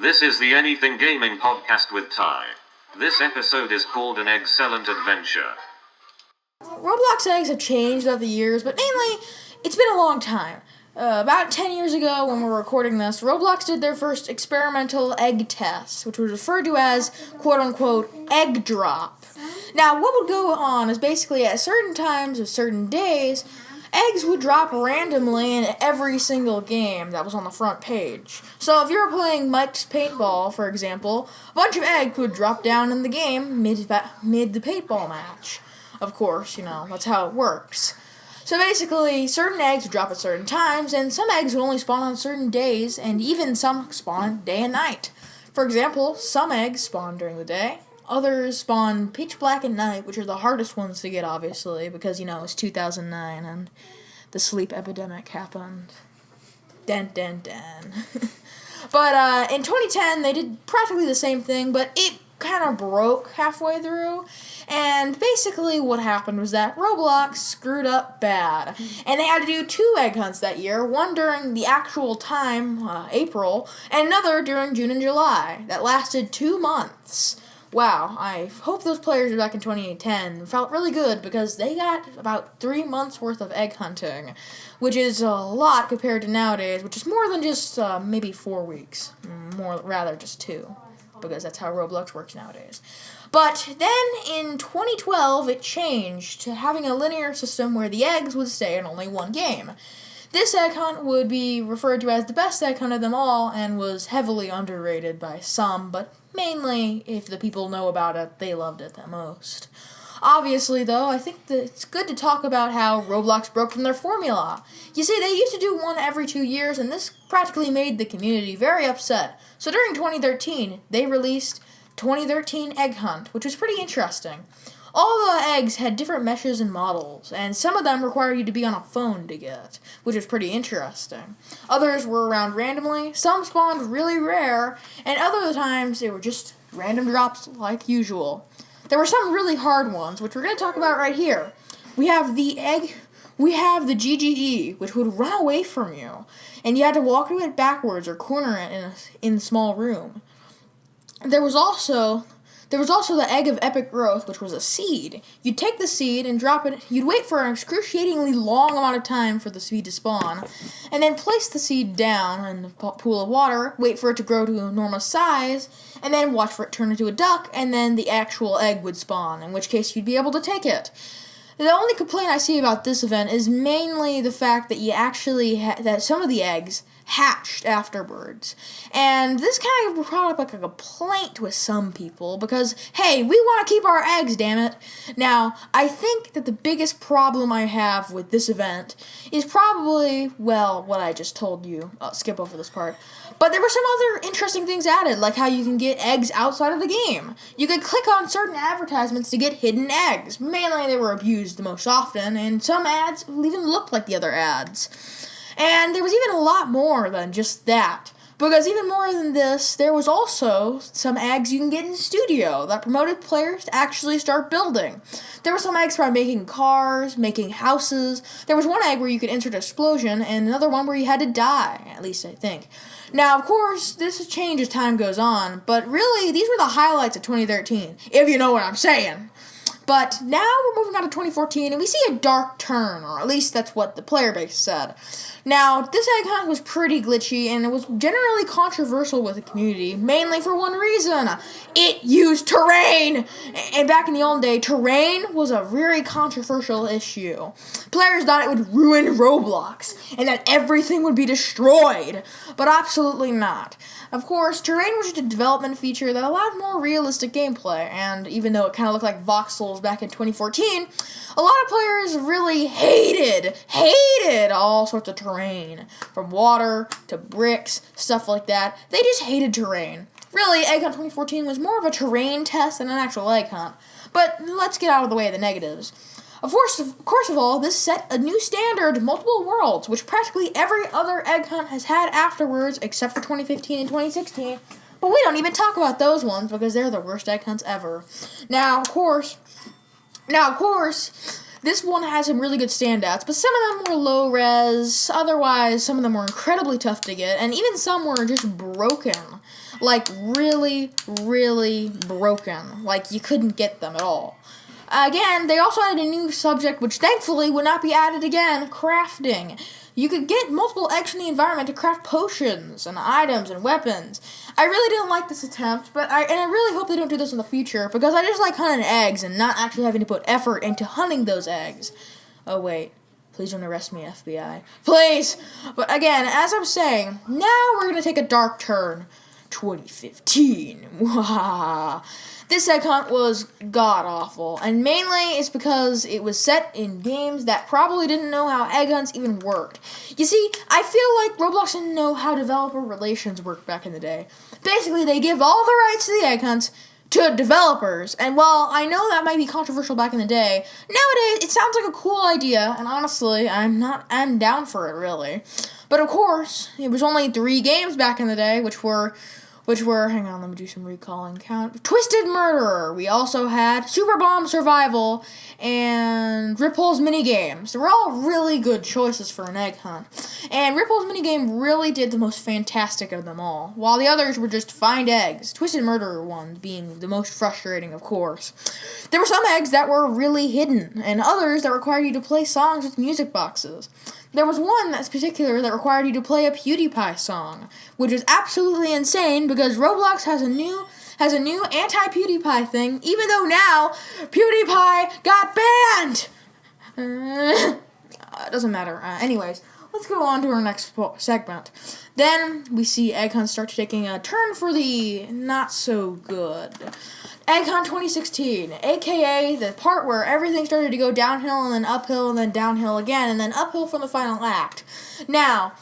This is the Anything Gaming Podcast with Ty. This episode is called An Eggcelent Adventure. Roblox eggs have changed over the years, but mainly, it's been a long time. About 10 years ago, when we're recording this, Roblox did their first experimental egg test, which was referred to as, quote-unquote, egg drop. Now, what would go on is basically at certain times of certain days, eggs would drop randomly in every single game that was on the front page. So if you were playing Mike's Paintball, for example, a bunch of eggs would drop down in the game mid the paintball match. Of course, that's how it works. So basically, certain eggs would drop at certain times, and some eggs would only spawn on certain days, and even some spawn day and night. For example, some eggs spawn during the day, others spawn pitch black at night, which are the hardest ones to get, obviously, because, it's 2009, and the sleep epidemic happened. Dun, dun, dun. But in 2010, they did practically the same thing, but it kind of broke halfway through. And basically what happened was that Roblox screwed up bad. And they had to do 2 egg hunts that year, one during the actual time, April, and another during June and July. That lasted 2 months. Wow, I hope those players back in 2010 felt really good because they got about 3 months worth of egg hunting, which is a lot compared to nowadays, which is more than just maybe 4 weeks. Rather just 2, because that's how Roblox works nowadays. But then in 2012, it changed to having a linear system where the eggs would stay in only one game. This egg hunt would be referred to as the best egg hunt of them all and was heavily underrated by some, but mainly, if the people know about it, they loved it the most. Obviously, though, I think that it's good to talk about how Roblox broke from their formula. You see, they used to do one every 2 years, and this practically made the community very upset. So during 2013, they released 2013 Egg Hunt, which was pretty interesting. All the eggs had different meshes and models, and some of them required you to be on a phone to get, which was pretty interesting. Others were around randomly, some spawned really rare, and other times they were just random drops like usual. There were some really hard ones, which we're going to talk about right here. We have the GGE, which would run away from you, and you had to walk to it backwards or corner it in a small room. There was also the Egg of Epic Growth, which was a seed. You'd take the seed and drop it. You'd wait for an excruciatingly long amount of time for the seed to spawn, and then place the seed down in the pool of water, wait for it to grow to a normal size, and then watch for it turn into a duck, and then the actual egg would spawn, in which case you'd be able to take it. The only complaint I see about this event is mainly the fact that you actually that some of the eggs hatched afterwards. And this kind of brought up like a complaint with some people because, hey, we want to keep our eggs, damn it. Now, I think that the biggest problem I have with this event is probably, what I just told you. I'll skip over this part. But there were some other interesting things added, like how you can get eggs outside of the game. You could click on certain advertisements to get hidden eggs. Mainly they were abused the most often, and some ads even looked like the other ads. And there was even a lot more than just that. Because even more than this, there was also some eggs you can get in Studio that promoted players to actually start building. There were some eggs for making cars, making houses. There was one egg where you could insert an explosion, and another one where you had to die, at least I think. Now, of course, this has changed as time goes on, but really, these were the highlights of 2013, if you know what I'm saying. But now we're moving on to 2014, and we see a dark turn, or at least that's what the player base said. Now, this egg hunt was pretty glitchy, and it was generally controversial with the community, mainly for one reason. It used terrain! And back in the old day, terrain was a very controversial issue. Players thought it would ruin Roblox, and that everything would be destroyed. But absolutely not. Of course, terrain was just a development feature that allowed more realistic gameplay, and even though it kind of looked like voxels back in 2014, a lot of players really hated all sorts of terrain. From water to bricks, stuff like that. They just hated terrain. Really, Egg Hunt 2014 was more of a terrain test than an actual egg hunt. But let's get out of the way of the negatives. Of course of all, this set a new standard, multiple worlds, which practically every other egg hunt has had afterwards, except for 2015 and 2016. But we don't even talk about those ones because they're the worst egg hunts ever. Now, of course, this one has some really good standouts, but some of them were low res. Otherwise, some of them were incredibly tough to get, and even some were just broken. like really, really broken. Like you couldn't get them at all. Again, they also added a new subject, which thankfully would not be added again, crafting. You could get multiple eggs from the environment to craft potions and items and weapons. I really didn't like this attempt, but I really hope they don't do this in the future, because I just like hunting eggs and not actually having to put effort into hunting those eggs. Oh wait, please don't arrest me, FBI. Please! But again, as I'm saying, now we're going to take a dark turn. 2015. This egg hunt was god-awful, and mainly it's because it was set in games that probably didn't know how egg hunts even worked. You see, I feel like Roblox didn't know how developer relations worked back in the day. Basically, they give all the rights to the egg hunts to developers, and while I know that might be controversial back in the day, nowadays it sounds like a cool idea, and honestly, I'm down for it, really. But of course, it was only 3 games back in the day, which were, hang on, let me do some recalling count. Twisted Murderer. We also had Super Bomb Survival and Ripple's Minigames. They were all really good choices for an egg hunt. And Ripple's Minigame really did the most fantastic of them all, while the others were just find eggs. Twisted Murderer one being the most frustrating, of course. There were some eggs that were really hidden, and others that required you to play songs with music boxes. There was one that's particular that required you to play a PewDiePie song, which is absolutely insane because Roblox has a new anti-PewDiePie thing, even though now PewDiePie got banned. It doesn't matter. Anyways, let's go on to our next segment. Then we see Egg Hunt start taking a turn for the not so good. Egg Hunt 2016, aka the part where everything started to go downhill and then uphill and then downhill again and then uphill from the final act. Now,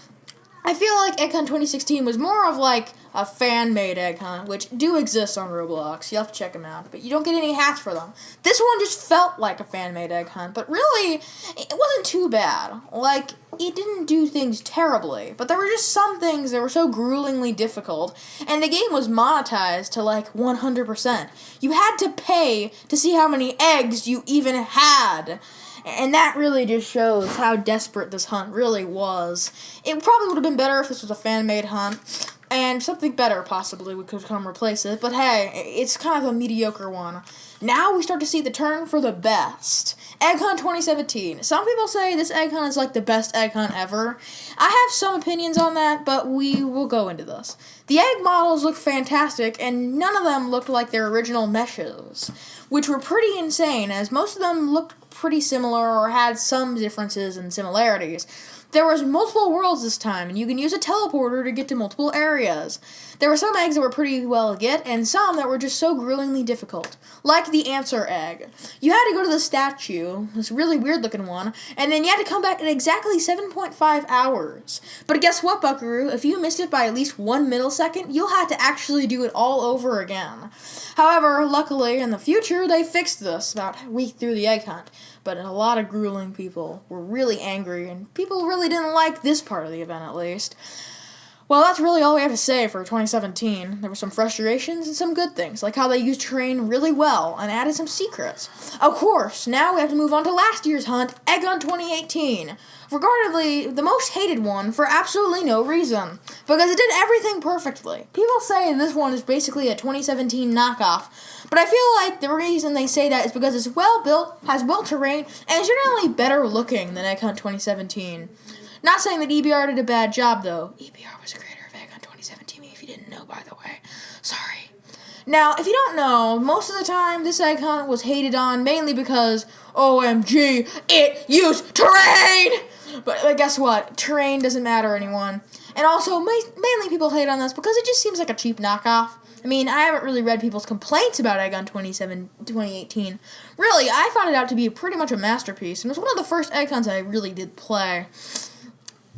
I feel like Egg Hunt 2016 was more of like a fan-made egg hunt, which do exist on Roblox. You have to check them out, but you don't get any hats for them. This one just felt like a fan-made egg hunt, but really, it wasn't too bad. Like, it didn't do things terribly, but there were just some things that were so gruelingly difficult, and the game was monetized to like 100%. You had to pay to see how many eggs you even had. And that really just shows how desperate this hunt really was. It probably would have been better if this was a fan-made hunt, and something better possibly could come replace it, but hey, it's kind of a mediocre one. Now we start to see the turn for the best. Egg Hunt 2017. Some people say this egg hunt is like the best egg hunt ever. I have some opinions on that, but we will go into this. The egg models looked fantastic, and none of them looked like their original meshes, which were pretty insane, as most of them looked pretty similar or had some differences and similarities. There was multiple worlds this time, and you can use a teleporter to get to multiple areas. There were some eggs that were pretty well to get, and some that were just so gruelingly difficult, like the answer egg. You had to go to the statue, this really weird-looking one, and then you had to come back in exactly 7.5 hours. But guess what, Buckaroo? If you missed it by at least 1 millisecond, you'll have to actually do it all over again. However, luckily, in the future, they fixed this about a week through the egg hunt. But a lot of grueling people were really angry, and people really didn't like this part of the event, at least. Well, that's really all we have to say for 2017. There were some frustrations and some good things, like how they used terrain really well and added some secrets. Of course, now we have to move on to last year's hunt, Egg Hunt 2018. Regardedly, the most hated one for absolutely no reason, because it did everything perfectly. People say this one is basically a 2017 knockoff, but I feel like the reason they say that is because it's well built, has well terrain, and is generally better looking than Egg Hunt 2017. Not saying that EBR did a bad job, though. EBR was the creator of Egg Hunt 2017, if you didn't know, by the way. Sorry. Now, if you don't know, most of the time, this egg hunt was hated on mainly because, OMG, it used terrain! But guess what? Terrain doesn't matter, anyone. And also, mainly people hate on this because it just seems like a cheap knockoff. I mean, I haven't really read people's complaints about Egg Hunt 2018. Really, I found it out to be pretty much a masterpiece, and it was one of the first egg hunts I really did play.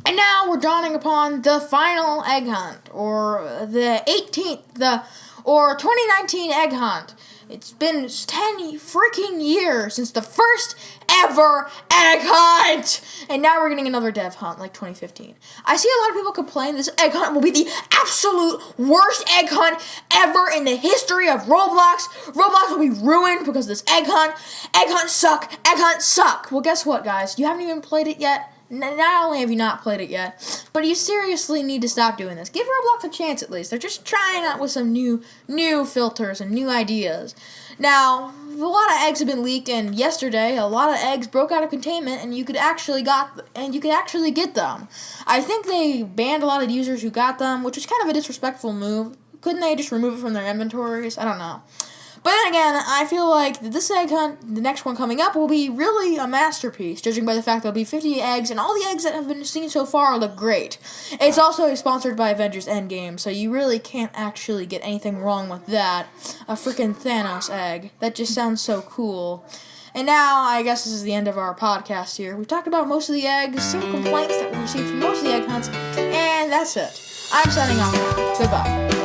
And now we're dawning upon the final egg hunt, or the 2019 egg hunt. It's been 10 freaking years since the first ever egg hunt! And now we're getting another dev hunt, like 2015. I see a lot of people complain this egg hunt will be the absolute worst egg hunt ever in the history of Roblox. Roblox will be ruined because of this egg hunt. Egg hunts suck. Egg hunts suck. Well, guess what, guys? You haven't even played it yet. not only have you not played it yet, but you seriously need to stop doing this. Give Roblox a chance at least. They're just trying out with some new filters and new ideas. Now, a lot of eggs have been leaked, and yesterday a lot of eggs broke out of containment, and you could actually get them. I think they banned a lot of users who got them, which was kind of a disrespectful move. Couldn't they just remove it from their inventories? I don't know. But then again, I feel like this egg hunt, the next one coming up, will be really a masterpiece, judging by the fact there'll be 50 eggs, and all the eggs that have been seen so far look great. It's also sponsored by Avengers Endgame, so you really can't actually get anything wrong with that. A freaking Thanos egg. That just sounds so cool. And now, I guess this is the end of our podcast here. We've talked about most of the eggs, some complaints that we received from most of the egg hunts, and that's it. I'm signing off now. Goodbye.